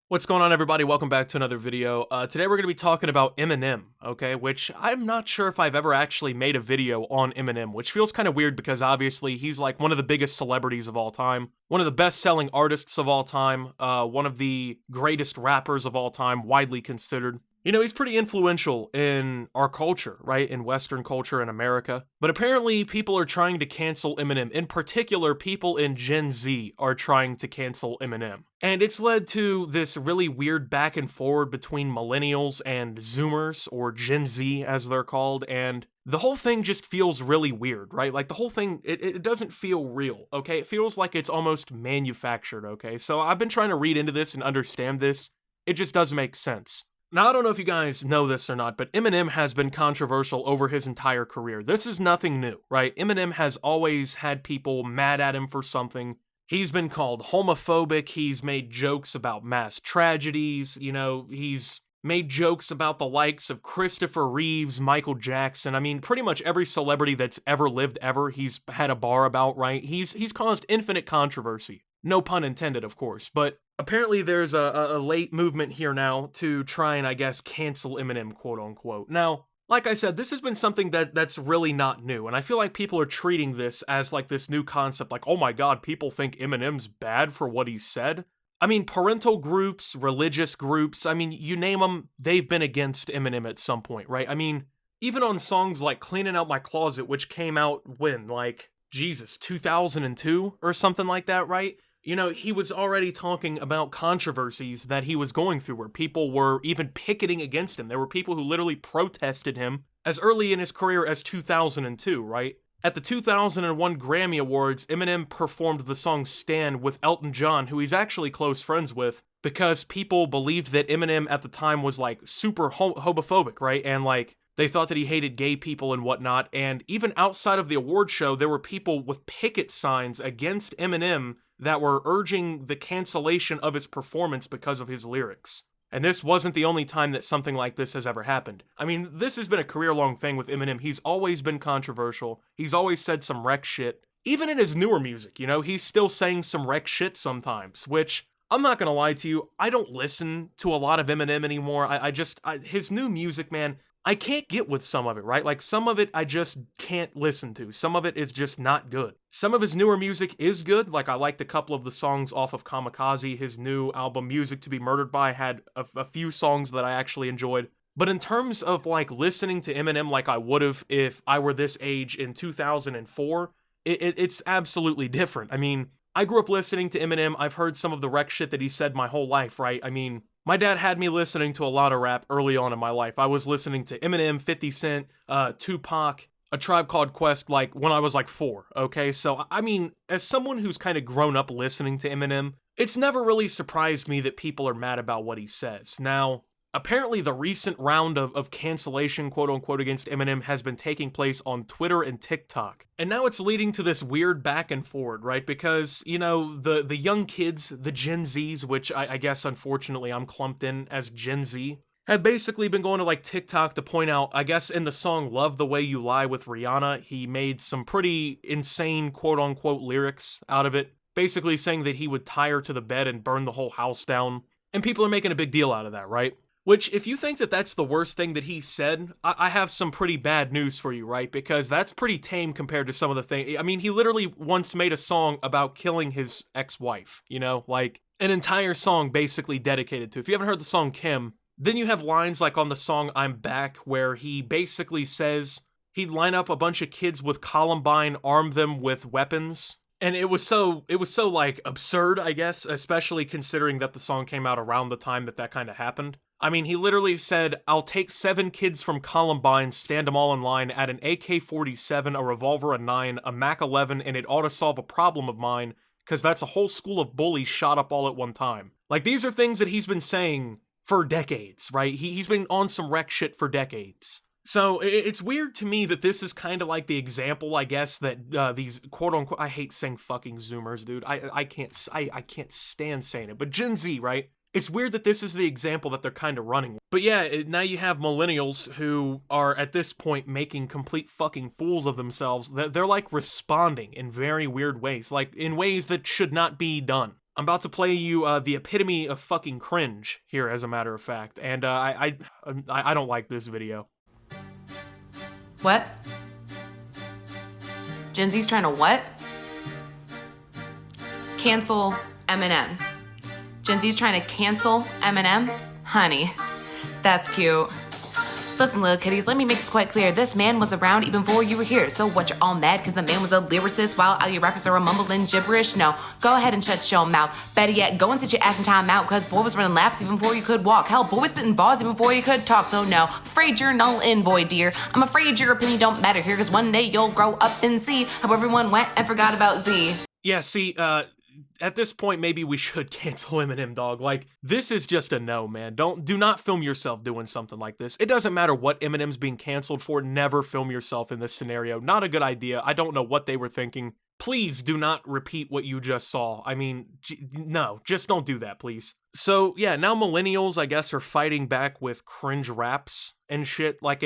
What's going on, everybody? Welcome back to another video. Today we're going to be talking about Eminem, okay? Which I'm not sure if I've ever actually made a video on Eminem, which feels kind of weird because obviously he's like one of the biggest celebrities of all time, one of the best-selling artists of all time, one of the greatest rappers of all time, widely considered. You know, he's pretty influential in our culture, right? In Western culture in America. But apparently people are trying to cancel Eminem. In particular, people in Gen Z are trying to cancel Eminem. And it's led to this really weird back and forward between millennials and Zoomers, or Gen Z as they're called, and the whole thing just feels really weird, right? Like the whole thing, it doesn't feel real, okay? It feels like it's almost manufactured, okay? So I've been trying to read into this and understand this. It just doesn't make sense. Now, I don't know if you guys know this or not, but Eminem has been controversial over his entire career. This is nothing new, right? Eminem has always had people mad at him for something. He's been called homophobic. He's made jokes about mass tragedies. You know, he's made jokes about the likes of Christopher Reeves, Michael Jackson. I mean, pretty much every celebrity that's ever lived ever, he's had a bar about, right? He's caused infinite controversy. No pun intended, of course, but apparently there's a late movement here now to try and, I guess, cancel Eminem, quote-unquote. Now, like I said, this has been something that's really not new, and I feel like people are treating this as, like, this new concept, like, oh my god, people think Eminem's bad for what he said? I mean, parental groups, religious groups, I mean, you name them, they've been against Eminem at some point, right? I mean, even on songs like Cleaning Out My Closet, which came out when, like, Jesus, 2002 or something like that, right? You know, he was already talking about controversies that he was going through where people were even picketing against him. There were people who literally protested him as early in his career as 2002, right? At the 2001 Grammy Awards, Eminem performed the song Stand with Elton John, who he's actually close friends with, because people believed that Eminem at the time was like super homophobic, right? And like, they thought that he hated gay people and whatnot, and even outside of the award show, there were people with picket signs against Eminem that were urging the cancellation of his performance because of his lyrics. And this wasn't the only time that something like this has ever happened. I mean, this has been a career-long thing with Eminem. He's always been controversial. He's always said some wreck shit. Even in his newer music, you know, he's still saying some wreck shit sometimes, which, I'm not gonna lie to you, I don't listen to a lot of Eminem anymore. His new music, man, I can't get with some of it, right? Like, some of it I just can't listen to. Some of it is just not good. Some of his newer music is good, like I liked a couple of the songs off of Kamikaze. His new album, Music to Be Murdered By, had a few songs that I actually enjoyed. But in terms of, like, listening to Eminem like I would've if I were this age in 2004, it's absolutely different. I mean, I grew up listening to Eminem. I've heard some of the wreck shit that he said my whole life, right? I mean, my dad had me listening to a lot of rap early on in my life. I was listening to Eminem, 50 Cent, Tupac, A Tribe Called Quest, like, when I was like 4, okay? So, I mean, as someone who's kind of grown up listening to Eminem, it's never really surprised me that people are mad about what he says. Now, apparently the recent round of cancellation, quote-unquote, against Eminem has been taking place on Twitter and TikTok. And now it's leading to this weird back and forward, right? Because, you know, the young kids, the Gen Zs, which I guess, unfortunately, I'm clumped in as Gen Z, have basically been going to, like, TikTok to point out, I guess in the song Love the Way You Lie with Rihanna, he made some pretty insane, quote-unquote, lyrics out of it, basically saying that he would tie her to the bed and burn the whole house down. And people are making a big deal out of that, right? Which, if you think that that's the worst thing that he said, I have some pretty bad news for you, right? Because that's pretty tame compared to some of the things. I mean, he literally once made a song about killing his ex-wife, you know? Like, an entire song basically dedicated to. If you haven't heard the song Kim, then you have lines like on the song I'm Back, where he basically says he'd line up a bunch of kids with Columbine, arm them with weapons. And it was so like absurd, I guess, especially considering that the song came out around the time that kind of happened. I mean, he literally said, I'll take 7 kids from Columbine, stand them all in line, add an AK-47, a revolver, a 9, a Mac-11, and it ought to solve a problem of mine, because that's a whole school of bullies shot up all at one time. Like, these are things that he's been saying for decades, right? He's been on some wreck shit for decades. So it's weird to me that this is kind of like the example, I guess, that these quote-unquote, I hate saying fucking Zoomers, dude. I can't stand saying it, but Gen Z, right? It's weird that this is the example that they're kind of running. But yeah, now you have millennials who are at this point making complete fucking fools of themselves. They're like responding in very weird ways, like in ways that should not be done. I'm about to play you the epitome of fucking cringe here, as a matter of fact, and I don't like this video. What? Gen Z's trying to what? Cancel Eminem. Gen Z's trying to cancel Eminem? Honey, that's cute. Listen, little kitties, let me make this quite clear. This man was around even before you were here. So what, you're all mad because the man was a lyricist while all your rappers are mumbling gibberish? No, go ahead and shut your mouth. Better yet, go and sit your ass in time out because boy was running laps even before you could walk. Hell, boy was spitting bars even before you could talk. So no, afraid you're null and void, dear. I'm afraid your opinion don't matter here because one day you'll grow up and see how everyone went and forgot about Z. Yeah, see, at this point, maybe we should cancel Eminem, dog. Like, this is just a no, man. Do not film yourself doing something like this. It doesn't matter what Eminem's being canceled for. Never film yourself in this scenario. Not a good idea. I don't know what they were thinking. Please do not repeat what you just saw. I mean, no, just don't do that, please. So, yeah, now millennials, I guess, are fighting back with cringe raps and shit. Like,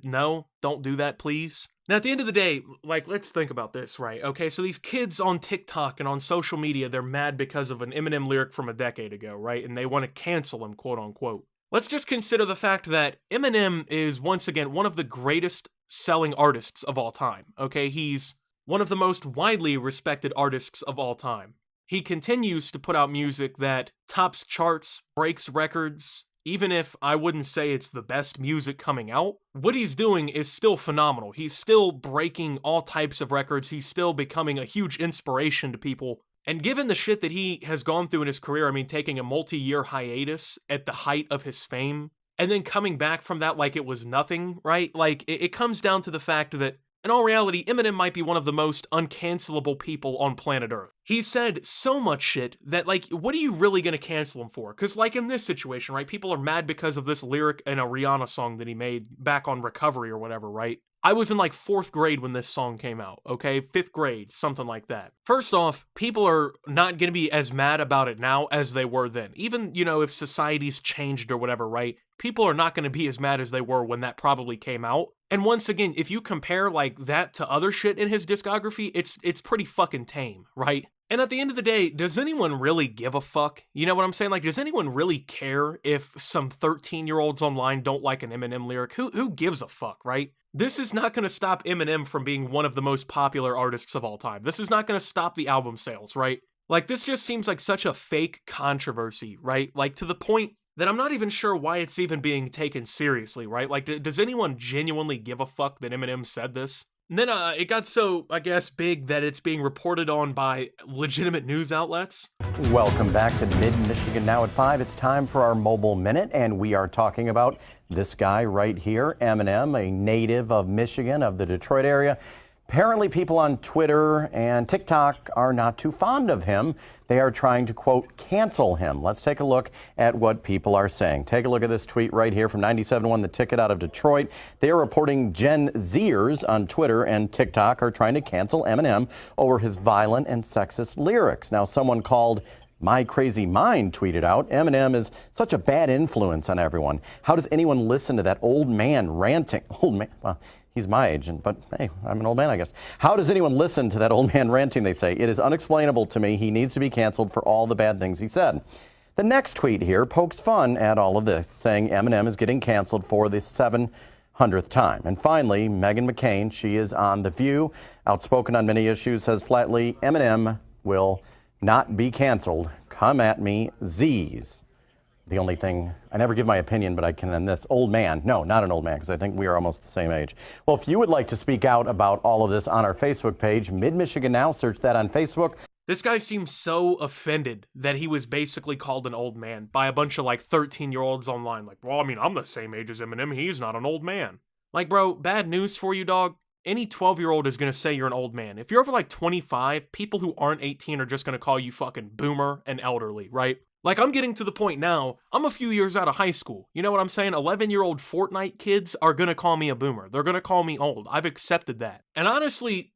no, don't do that, please. Now, at the end of the day, like, let's think about this, right? Okay, so these kids on TikTok and on social media, they're mad because of an Eminem lyric from a decade ago, right? And they want to cancel him, quote unquote. Let's just consider the fact that Eminem is, once again, one of the greatest selling artists of all time, okay? He's one of the most widely respected artists of all time. He continues to put out music that tops charts, breaks records. Even if I wouldn't say it's the best music coming out, what he's doing is still phenomenal. He's still breaking all types of records. He's still becoming a huge inspiration to people. And given the shit that he has gone through in his career, I mean, taking a multi-year hiatus at the height of his fame, and then coming back from that like it was nothing, right? Like, it comes down to the fact that in all reality, Eminem might be one of the most uncancelable people on planet Earth. He said so much shit that, like, what are you really gonna cancel him for? Because, like, in this situation, right, people are mad because of this lyric in a Rihanna song that he made back on Recovery or whatever, right? I was in, like, 4th grade when this song came out, okay? 5th grade, something like that. First off, people are not gonna be as mad about it now as they were then. Even, you know, if society's changed or whatever, right? People are not gonna be as mad as they were when that probably came out. And once again, if you compare like that to other shit in his discography, it's pretty fucking tame, right? And at the end of the day, does anyone really give a fuck? You know what I'm saying? Like, does anyone really care if some 13-year-olds online don't like an Eminem lyric? Who gives a fuck, right? This is not going to stop Eminem from being one of the most popular artists of all time. This is not going to stop the album sales, right? Like, this just seems like such a fake controversy, right? Like, to the point that I'm not even sure why it's even being taken seriously, right? Like, does anyone genuinely give a fuck that Eminem said this? And then it got so, I guess, big that it's being reported on by legitimate news outlets. Welcome back to Mid-Michigan Now at 5. It's time for our Mobile Minute, and we are talking about this guy right here, Eminem, a native of Michigan, of the Detroit area. Apparently, people on Twitter and TikTok are not too fond of him. They are trying to, quote, cancel him. Let's take a look at what people are saying. Take a look at this tweet right here from 97.1 The Ticket out of Detroit. They are reporting Gen Zers on Twitter and TikTok are trying to cancel Eminem over his violent and sexist lyrics. Now, someone called My Crazy Mind tweeted out, Eminem is such a bad influence on everyone. How does anyone listen to that old man ranting? Old man, well, he's my age, but hey, I'm an old man, I guess. How does anyone listen to that old man ranting, they say? It is unexplainable to me. He needs to be canceled for all the bad things he said. The next tweet here pokes fun at all of this, saying Eminem is getting canceled for the 700th time. And finally, Meghan McCain, she is on The View, outspoken on many issues, says flatly, Eminem will not be canceled. Come at me, Z's. The only thing, I never give my opinion, but I can end this. Old man. No, not an old man, because I think we are almost the same age. Well, if you would like to speak out about all of this on our Facebook page, Mid-Michigan Now, search that on Facebook. This guy seems so offended that he was basically called an old man by a bunch of like 13-year-olds online. Like, well, I mean, I'm the same age as Eminem. He's not an old man. Like, bro, bad news for you, dog. Any 12-year-old is going to say you're an old man. If you're over like 25, people who aren't 18 are just going to call you fucking boomer and elderly, right? Like, I'm getting to the point now, I'm a few years out of high school. You know what I'm saying? 11-year-old Fortnite kids are going to call me a boomer. They're going to call me old. I've accepted that. And honestly,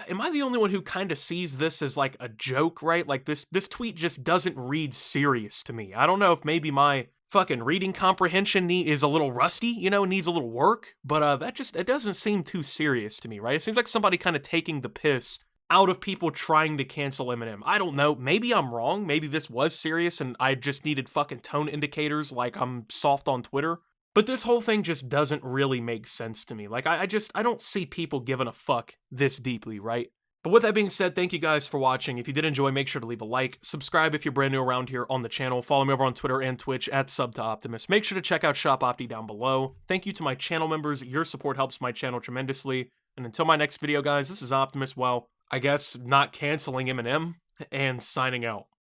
am I the only one who kind of sees this as like a joke, right? Like, this tweet just doesn't read serious to me. I don't know if maybe my fucking reading comprehension is a little rusty, you know, needs a little work, but it doesn't seem too serious to me, right? It seems like somebody kind of taking the piss out of people trying to cancel Eminem. I don't know, maybe I'm wrong, maybe this was serious and I just needed fucking tone indicators like I'm soft on Twitter. But this whole thing just doesn't really make sense to me. Like, I don't see people giving a fuck this deeply, right? But with that being said, thank you guys for watching. If you did enjoy, make sure to leave a like, subscribe if you're brand new around here on the channel, follow me over on Twitter and Twitch at SubToOptimus. Make sure to check out Shop Opti down below. Thank you to my channel members, your support helps my channel tremendously. And until my next video, guys, this is Optimus, well, I guess not canceling Eminem, and signing out.